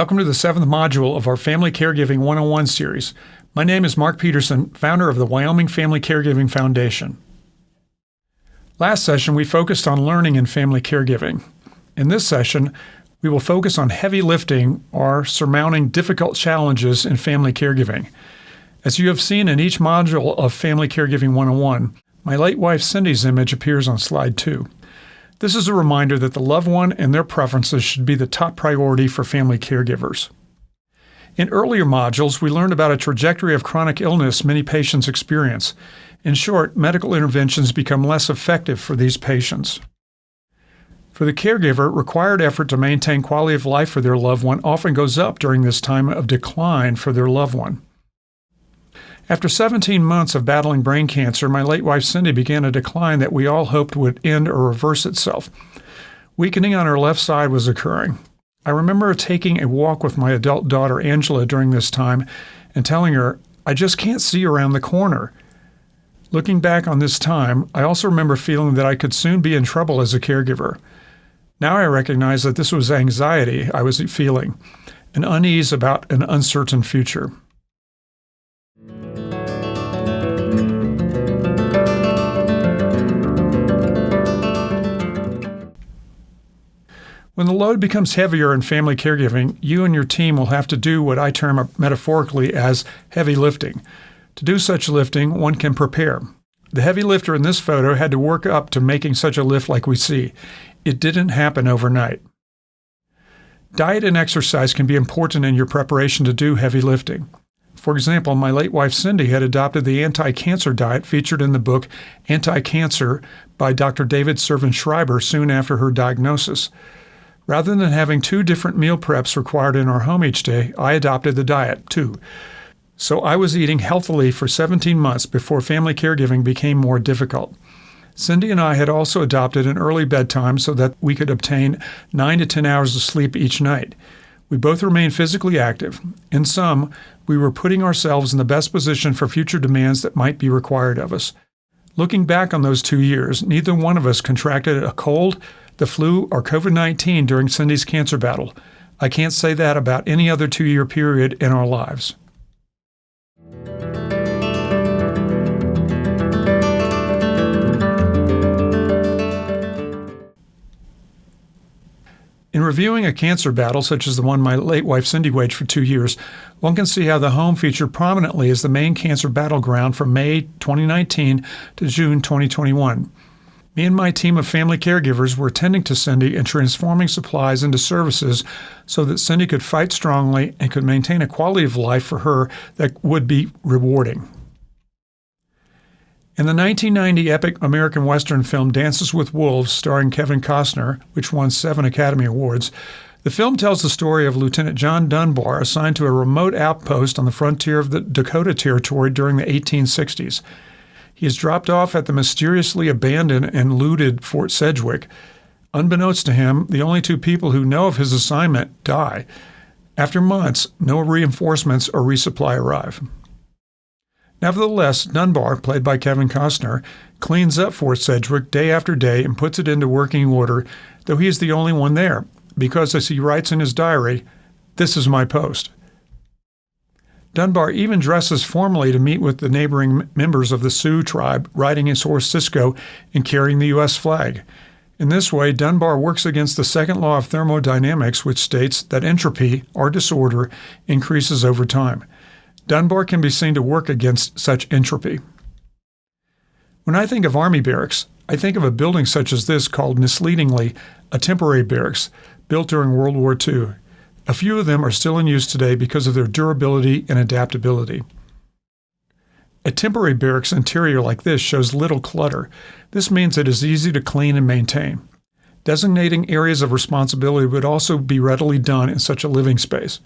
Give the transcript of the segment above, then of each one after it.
Welcome to the 7th module of our Family Caregiving 101 series. My name is Mark Peterson, founder of the Wyoming Family Caregiving Foundation. Last session, we focused on learning in family caregiving. In this session, we will focus on heavy lifting or surmounting difficult challenges in family caregiving. As you have seen in each module of Family Caregiving 101, my late wife Cindy's image appears on slide 2. This is a reminder that the loved one and their preferences should be the top priority for family caregivers. In earlier modules, we learned about a trajectory of chronic illness many patients experience. In short, medical interventions become less effective for these patients. For the caregiver, required effort to maintain quality of life for their loved one often goes up during this time of decline for their loved one. After 17 months of battling brain cancer, my late wife Cindy began a decline that we all hoped would end or reverse itself. Weakening on her left side was occurring. I remember taking a walk with my adult daughter Angela during this time and telling her, "I just can't see around the corner." Looking back on this time, I also remember feeling that I could soon be in trouble as a caregiver. Now I recognize that this was anxiety I was feeling, an unease about an uncertain future. When the load becomes heavier in family caregiving, you and your team will have to do what I term metaphorically as heavy lifting. To do such lifting, one can prepare. The heavy lifter in this photo had to work up to making such a lift like we see. It didn't happen overnight. Diet and exercise can be important in your preparation to do heavy lifting. For example, my late wife Cindy had adopted the anti-cancer diet featured in the book Anti-Cancer by Dr. David Servan-Schreiber soon after her diagnosis. Rather than having 2 different meal preps required in our home each day, I adopted the diet, too. So I was eating healthily for 17 months before family caregiving became more difficult. Cindy and I had also adopted an early bedtime so that we could obtain 9 to 10 hours of sleep each night. We both remained physically active. In sum, we were putting ourselves in the best position for future demands that might be required of us. Looking back on those 2 years, neither one of us contracted a cold, the flu, or COVID-19 during Cindy's cancer battle. I can't say that about any other 2-year period in our lives. In reviewing a cancer battle such as the one my late wife Cindy waged for 2 years, one can see how the home featured prominently as the main cancer battleground from May 2019 to June 2021. Me and my team of family caregivers were attending to Cindy and transforming supplies into services so that Cindy could fight strongly and could maintain a quality of life for her that would be rewarding. In the 1990 epic American Western film Dances with Wolves, starring Kevin Costner, which won 7 Academy Awards, the film tells the story of Lieutenant John Dunbar assigned to a remote outpost on the frontier of the Dakota Territory during the 1860s. He is dropped off at the mysteriously abandoned and looted Fort Sedgwick. Unbeknownst to him, the only 2 people who know of his assignment die. After months, no reinforcements or resupply arrive. Nevertheless, Dunbar, played by Kevin Costner, cleans up Fort Sedgwick day after day and puts it into working order, though he is the only one there, because as he writes in his diary, "This is my post." Dunbar even dresses formally to meet with the neighboring members of the Sioux tribe, riding his horse Cisco and carrying the U.S. flag. In this way, Dunbar works against the second law of thermodynamics, which states that entropy, or disorder, increases over time. Dunbar can be seen to work against such entropy. When I think of Army barracks, I think of a building such as this called misleadingly a temporary barracks, built during World War II. A few of them are still in use today because of their durability and adaptability. A temporary barracks interior like this shows little clutter. This means it is easy to clean and maintain. Designating areas of responsibility would also be readily done in such a living space.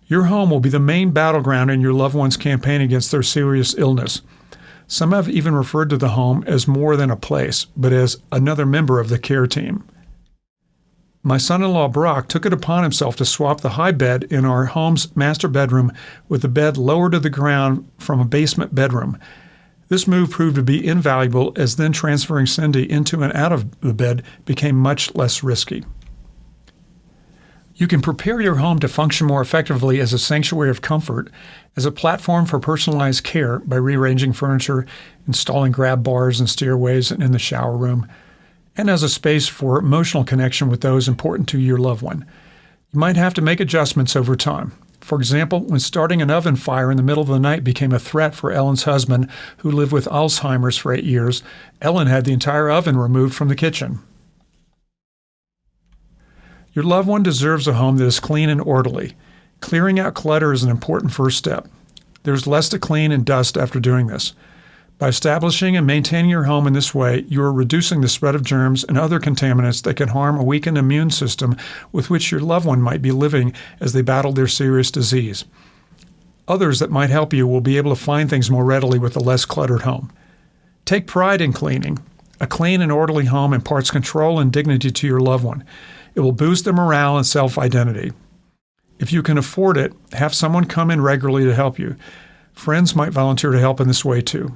Your home will be the main battleground in your loved one's campaign against their serious illness. Some have even referred to the home as more than a place, but as another member of the care team. My son-in-law Brock took it upon himself to swap the high bed in our home's master bedroom with the bed lower to the ground from a basement bedroom. This move proved to be invaluable, as then transferring Cindy into and out of the bed became much less risky. You can prepare your home to function more effectively as a sanctuary of comfort, as a platform for personalized care by rearranging furniture, installing grab bars and stairways in the shower room, and as a space for emotional connection with those important to your loved one. You might have to make adjustments over time. For example, when starting an oven fire in the middle of the night became a threat for Ellen's husband, who lived with Alzheimer's for 8 years, Ellen had the entire oven removed from the kitchen. Your loved one deserves a home that is clean and orderly. Clearing out clutter is an important first step. There's less to clean and dust after doing this. By establishing and maintaining your home in this way, you are reducing the spread of germs and other contaminants that can harm a weakened immune system with which your loved one might be living as they battle their serious disease. Others that might help you will be able to find things more readily with a less cluttered home. Take pride in cleaning. A clean and orderly home imparts control and dignity to your loved one. It will boost their morale and self-identity. If you can afford it, have someone come in regularly to help you. Friends might volunteer to help in this way too.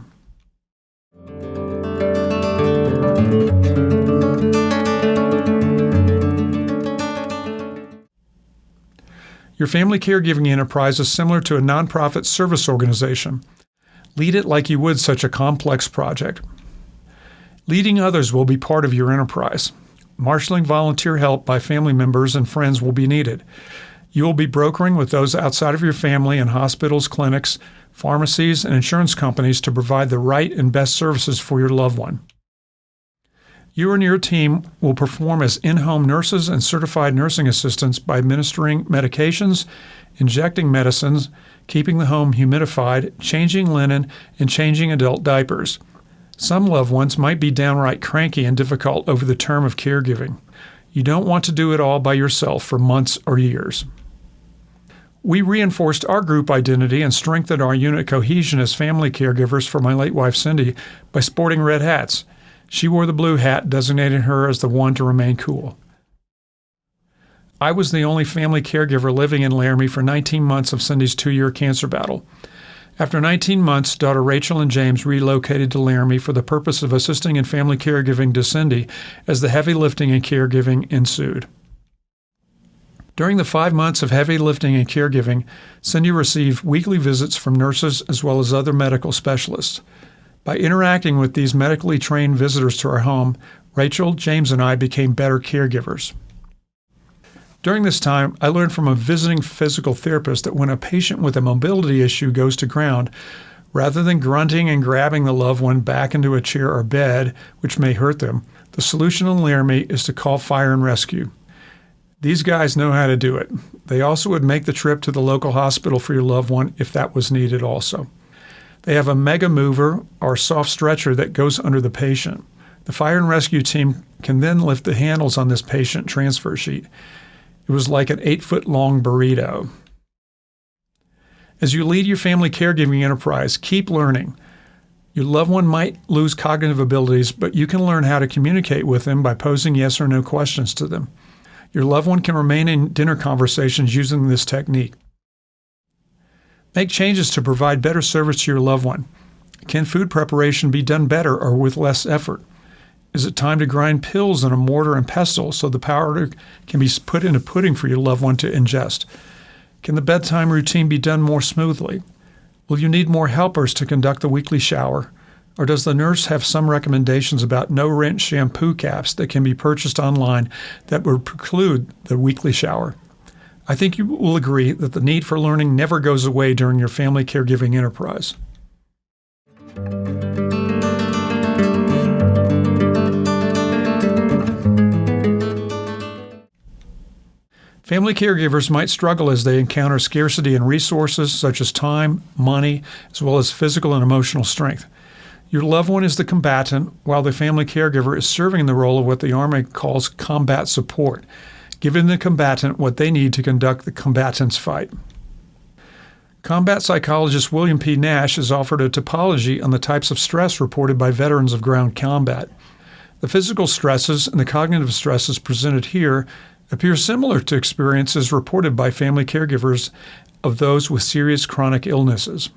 Your family caregiving enterprise is similar to a nonprofit service organization. Lead it like you would such a complex project. Leading others will be part of your enterprise. Marshaling volunteer help by family members and friends will be needed. You will be brokering with those outside of your family in hospitals, clinics, pharmacies, and insurance companies to provide the right and best services for your loved one. You and your team will perform as in-home nurses and certified nursing assistants by administering medications, injecting medicines, keeping the home humidified, changing linen, and changing adult diapers. Some loved ones might be downright cranky and difficult over the term of caregiving. You don't want to do it all by yourself for months or years. We reinforced our group identity and strengthened our unit cohesion as family caregivers for my late wife Cindy by sporting red hats. She wore the blue hat, designating her as the one to remain cool. I was the only family caregiver living in Laramie for 19 months of Cindy's 2-year cancer battle. After 19 months, daughter Rachel and James relocated to Laramie for the purpose of assisting in family caregiving to Cindy as the heavy lifting and caregiving ensued. During the 5 months of heavy lifting and caregiving, Cindy received weekly visits from nurses as well as other medical specialists. By interacting with these medically trained visitors to our home, Rachel, James, and I became better caregivers. During this time, I learned from a visiting physical therapist that when a patient with a mobility issue goes to ground, rather than grunting and grabbing the loved one back into a chair or bed, which may hurt them, the solution in Laramie is to call fire and rescue. These guys know how to do it. They also would make the trip to the local hospital for your loved one if that was needed also. They have a mega mover or soft stretcher that goes under the patient. The fire and rescue team can then lift the handles on this patient transfer sheet. It was like an 8-foot-long burrito. As you lead your family caregiving enterprise, keep learning. Your loved one might lose cognitive abilities, but you can learn how to communicate with them by posing yes or no questions to them. Your loved one can remain in dinner conversations using this technique. Make changes to provide better service to your loved one. Can food preparation be done better or with less effort? Is it time to grind pills in a mortar and pestle so the powder can be put in a pudding for your loved one to ingest? Can the bedtime routine be done more smoothly? Will you need more helpers to conduct the weekly shower? Or does the nurse have some recommendations about no-rinse shampoo caps that can be purchased online that would preclude the weekly shower? I think you will agree that the need for learning never goes away during your family caregiving enterprise. Family caregivers might struggle as they encounter scarcity in resources such as time, money, as well as physical and emotional strength. Your loved one is the combatant, while the family caregiver is serving the role of what the Army calls combat support, giving the combatant what they need to conduct the combatant's fight. Combat psychologist William P. Nash has offered a topology on the types of stress reported by veterans of ground combat. The physical stresses and the cognitive stresses presented here appear similar to experiences reported by family caregivers of those with serious chronic illnesses.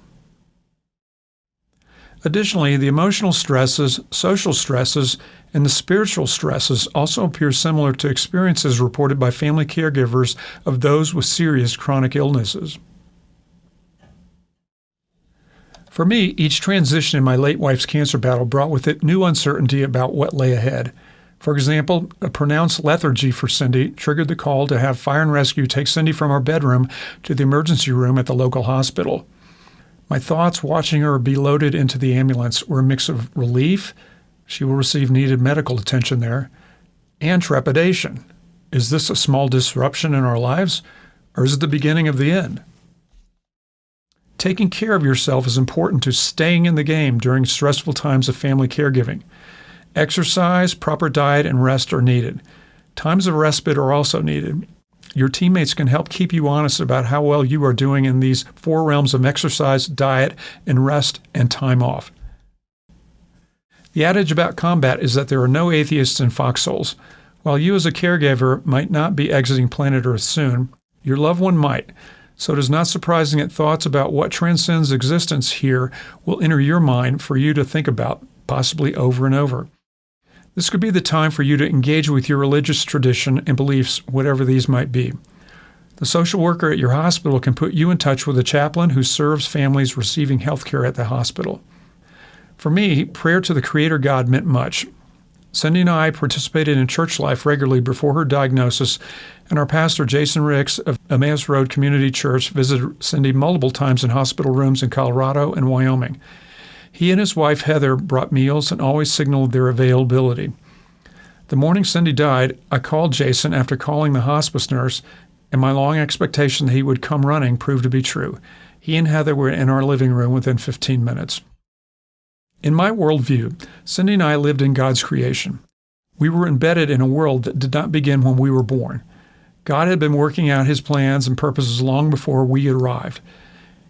Additionally, the emotional stresses, social stresses, and the spiritual stresses also appear similar to experiences reported by family caregivers of those with serious chronic illnesses. For me, each transition in my late wife's cancer battle brought with it new uncertainty about what lay ahead. For example, a pronounced lethargy for Cindy triggered the call to have fire and rescue take Cindy from our bedroom to the emergency room at the local hospital. My thoughts watching her be loaded into the ambulance were a mix of relief, she will receive needed medical attention there, and trepidation. Is this a small disruption in our lives, or is it the beginning of the end? Taking care of yourself is important to staying in the game during stressful times of family caregiving. Exercise, proper diet, and rest are needed. Times of respite are also needed. Your teammates can help keep you honest about how well you are doing in these 4 realms of exercise, diet, and rest and time off. The adage about combat is that there are no atheists in foxholes. While you as a caregiver might not be exiting planet Earth soon, your loved one might. So it is not surprising that thoughts about what transcends existence here will enter your mind for you to think about, possibly over and over. This could be the time for you to engage with your religious tradition and beliefs, whatever these might be. The social worker at your hospital can put you in touch with a chaplain who serves families receiving health care at the hospital. For me, prayer to the Creator God meant much. Cindy and I participated in church life regularly before her diagnosis, and our pastor, Jason Ricks of Emmaus Road Community Church, visited Cindy multiple times in hospital rooms in Colorado and Wyoming. He and his wife, Heather, brought meals and always signaled their availability. The morning Cindy died, I called Jason after calling the hospice nurse, and my long expectation that he would come running proved to be true. He and Heather were in our living room within 15 minutes. In my worldview, Cindy and I lived in God's creation. We were embedded in a world that did not begin when we were born. God had been working out His plans and purposes long before we arrived.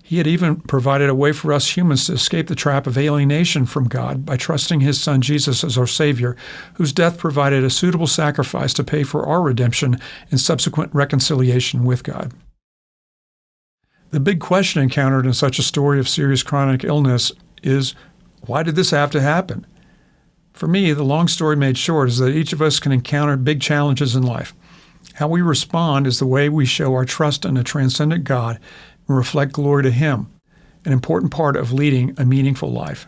He had even provided a way for us humans to escape the trap of alienation from God by trusting His Son Jesus as our Savior, whose death provided a suitable sacrifice to pay for our redemption and subsequent reconciliation with God. The big question encountered in such a story of serious chronic illness is, why did this have to happen? For me, the long story made short is that each of us can encounter big challenges in life. How we respond is the way we show our trust in a transcendent God and reflect glory to Him, an important part of leading a meaningful life.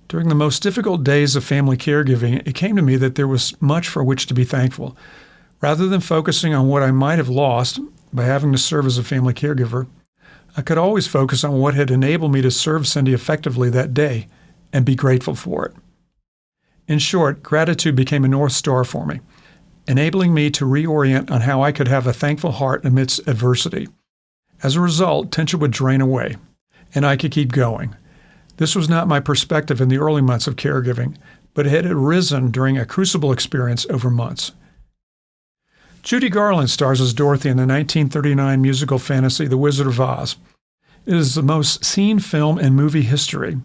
During the most difficult days of family caregiving, it came to me that there was much for which to be thankful. Rather than focusing on what I might have lost by having to serve as a family caregiver, I could always focus on what had enabled me to serve Cindy effectively that day and be grateful for it. In short, gratitude became a North Star for me, enabling me to reorient on how I could have a thankful heart amidst adversity. As a result, tension would drain away, and I could keep going. This was not my perspective in the early months of caregiving, but it had arisen during a crucible experience over months. Judy Garland stars as Dorothy in the 1939 musical fantasy The Wizard of Oz. It is the most seen film in movie history.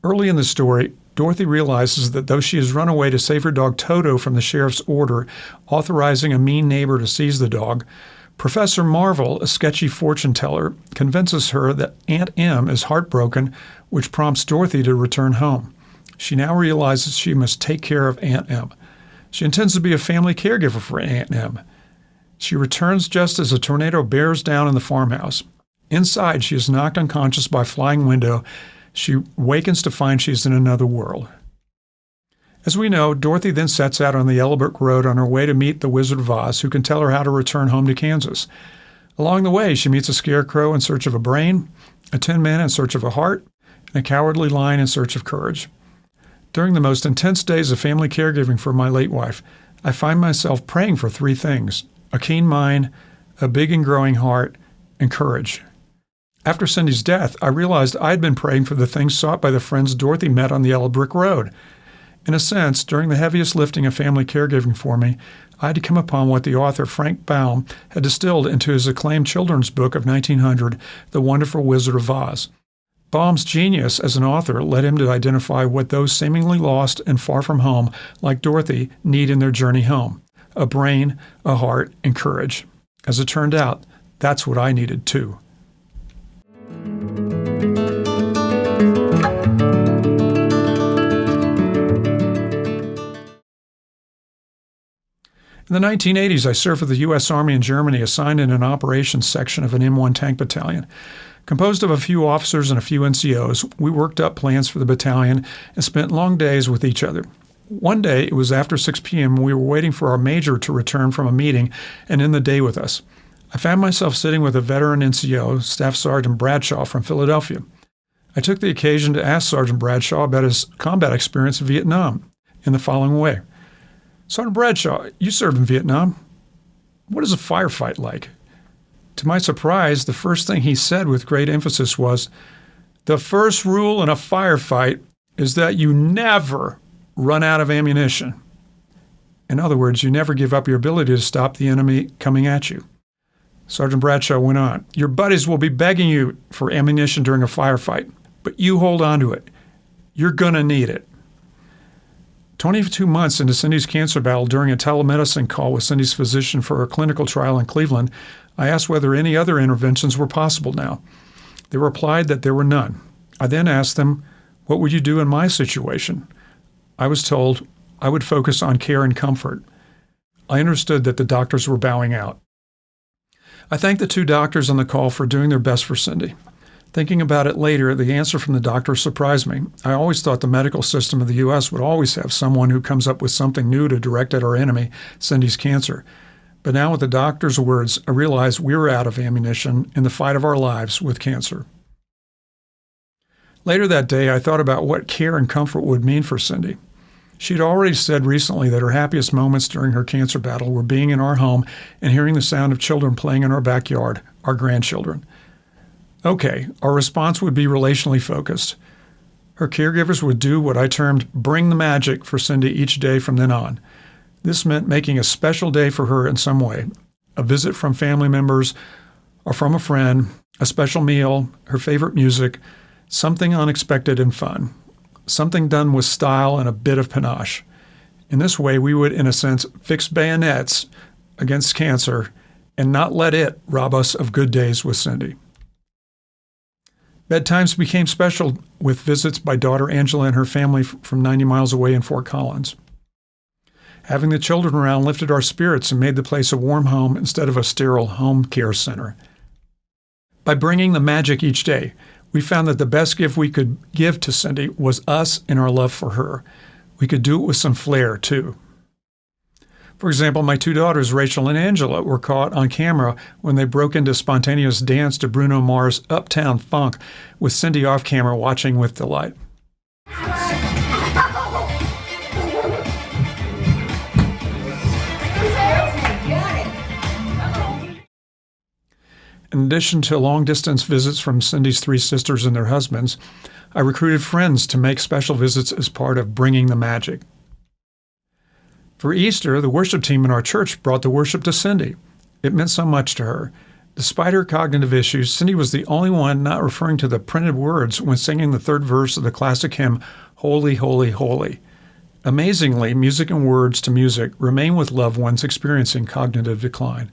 Early in the story, Dorothy realizes that though she has run away to save her dog Toto from the sheriff's order, authorizing a mean neighbor to seize the dog, Professor Marvel, a sketchy fortune teller, convinces her that Aunt Em is heartbroken, which prompts Dorothy to return home. She now realizes she must take care of Aunt Em. She intends to be a family caregiver for Aunt Em. She returns just as a tornado bears down in the farmhouse. Inside, she is knocked unconscious by a flying window. She wakens to find she is in another world. As we know, Dorothy then sets out on the Yellow Brick Road on her way to meet the Wizard of Oz, who can tell her how to return home to Kansas. Along the way, she meets a scarecrow in search of a brain, a tin man in search of a heart, and a cowardly lion in search of courage. During the most intense days of family caregiving for my late wife, I find myself praying for 3 things: a keen mind, a big and growing heart, and courage. After Cindy's death, I realized I had been praying for the things sought by the friends Dorothy met on the Yellow Brick Road. In a sense, during the heaviest lifting of family caregiving for me, I had to come upon what the author Frank Baum had distilled into his acclaimed children's book of 1900, The Wonderful Wizard of Oz. Baum's genius as an author led him to identify what those seemingly lost and far from home, like Dorothy, need in their journey home: a brain, a heart, and courage. As it turned out, that's what I needed too. In the 1980s, I served with the U.S. Army in Germany, assigned in an operations section of an M1 tank battalion. Composed of a few officers and a few NCOs, we worked up plans for the battalion and spent long days with each other. One day, it was after 6 p.m., and we were waiting for our major to return from a meeting and end the day with us. I found myself sitting with a veteran NCO, Staff Sergeant Bradshaw from Philadelphia. I took the occasion to ask Sergeant Bradshaw about his combat experience in Vietnam in the following way. Sergeant Bradshaw, you served in Vietnam. What is a firefight like? To my surprise, the first thing he said with great emphasis was, the first rule in a firefight is that you never run out of ammunition. In other words, you never give up your ability to stop the enemy coming at you. Sergeant Bradshaw went on, your buddies will be begging you for ammunition during a firefight, but you hold on to it. You're going to need it. 22 months into Cindy's cancer battle, during a telemedicine call with Cindy's physician for her clinical trial in Cleveland, I asked whether any other interventions were possible now. They replied that there were none. I then asked them, what would you do in my situation? I was told I would focus on care and comfort. I understood that the doctors were bowing out. I thanked the two doctors on the call for doing their best for Cindy. Thinking about it later, the answer from the doctor surprised me. I always thought the medical system of the U.S. would always have someone who comes up with something new to direct at our enemy, Cindy's cancer. But now with the doctor's words, I realized we were out of ammunition in the fight of our lives with cancer. Later that day, I thought about what care and comfort would mean for Cindy. She'd already said recently that her happiest moments during her cancer battle were being in our home and hearing the sound of children playing in our backyard, our grandchildren. Okay, our response would be relationally focused. Her caregivers would do what I termed bring the magic for Cindy each day from then on. This meant making a special day for her in some way, a visit from family members or from a friend, a special meal, her favorite music, something unexpected and fun, something done with style and a bit of panache. In this way, we would, in a sense, fix bayonets against cancer and not let it rob us of good days with Cindy. Bedtimes became special with visits by daughter Angela and her family from 90 miles away in Fort Collins. Having the children around lifted our spirits and made the place a warm home instead of a sterile home care center. By bringing the magic each day, we found that the best gift we could give to Cindy was us and our love for her. We could do it with some flair, too. For example, my two daughters, Rachel and Angela, were caught on camera when they broke into spontaneous dance to Bruno Mars' Uptown Funk, with Cindy off camera watching with delight. In addition to long-distance visits from Cindy's three sisters and their husbands, I recruited friends to make special visits as part of bringing the magic. For Easter, the worship team in our church brought the worship to Cindy. It meant so much to her. Despite her cognitive issues, Cindy was the only one not referring to the printed words when singing the third verse of the classic hymn, Holy, Holy, Holy. Amazingly, music and words to music remain with loved ones experiencing cognitive decline.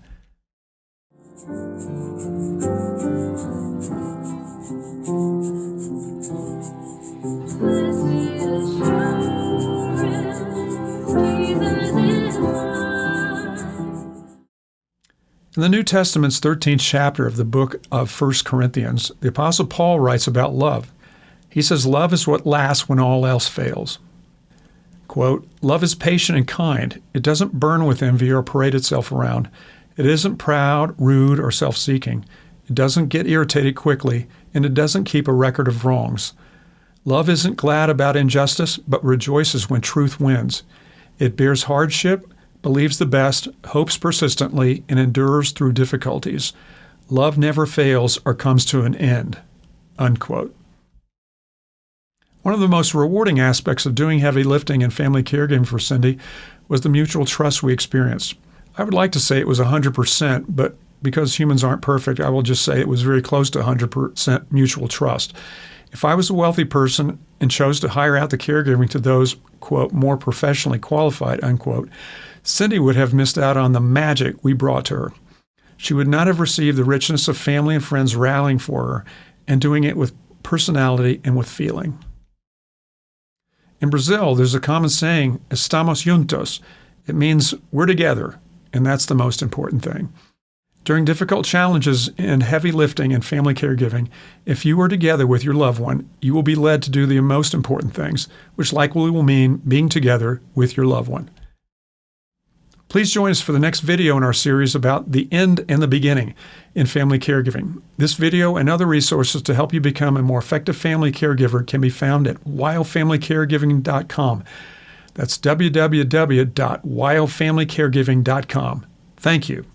In the New Testament's 13th chapter of the book of 1 Corinthians, the Apostle Paul writes about love. He says, love is what lasts when all else fails. Quote, love is patient and kind. It doesn't burn with envy or parade itself around. It isn't proud, rude, or self-seeking. It doesn't get irritated quickly, and it doesn't keep a record of wrongs. Love isn't glad about injustice, but rejoices when truth wins. It bears hardship, believes the best, hopes persistently, and endures through difficulties. Love never fails or comes to an end. Unquote. One of the most rewarding aspects of doing heavy lifting and family caregiving for Cindy was the mutual trust we experienced. I would like to say it was 100%, but because humans aren't perfect, I will just say it was very close to 100% mutual trust. If I was a wealthy person and chose to hire out the caregiving to those, quote, more professionally qualified, unquote, Cindy would have missed out on the magic we brought to her. She would not have received the richness of family and friends rallying for her and doing it with personality and with feeling. In Brazil, there's a common saying, estamos juntos. It means we're together. and that's the most important thing. During difficult challenges and heavy lifting in family caregiving, if you are together with your loved one, you will be led to do the most important things, which likely will mean being together with your loved one. Please join us for the next video in our series about the end and the beginning in family caregiving. This video and other resources to help you become a more effective family caregiver can be found at wildfamilycaregiving.com. That's www.wildfamilycaregiving.com. Thank you.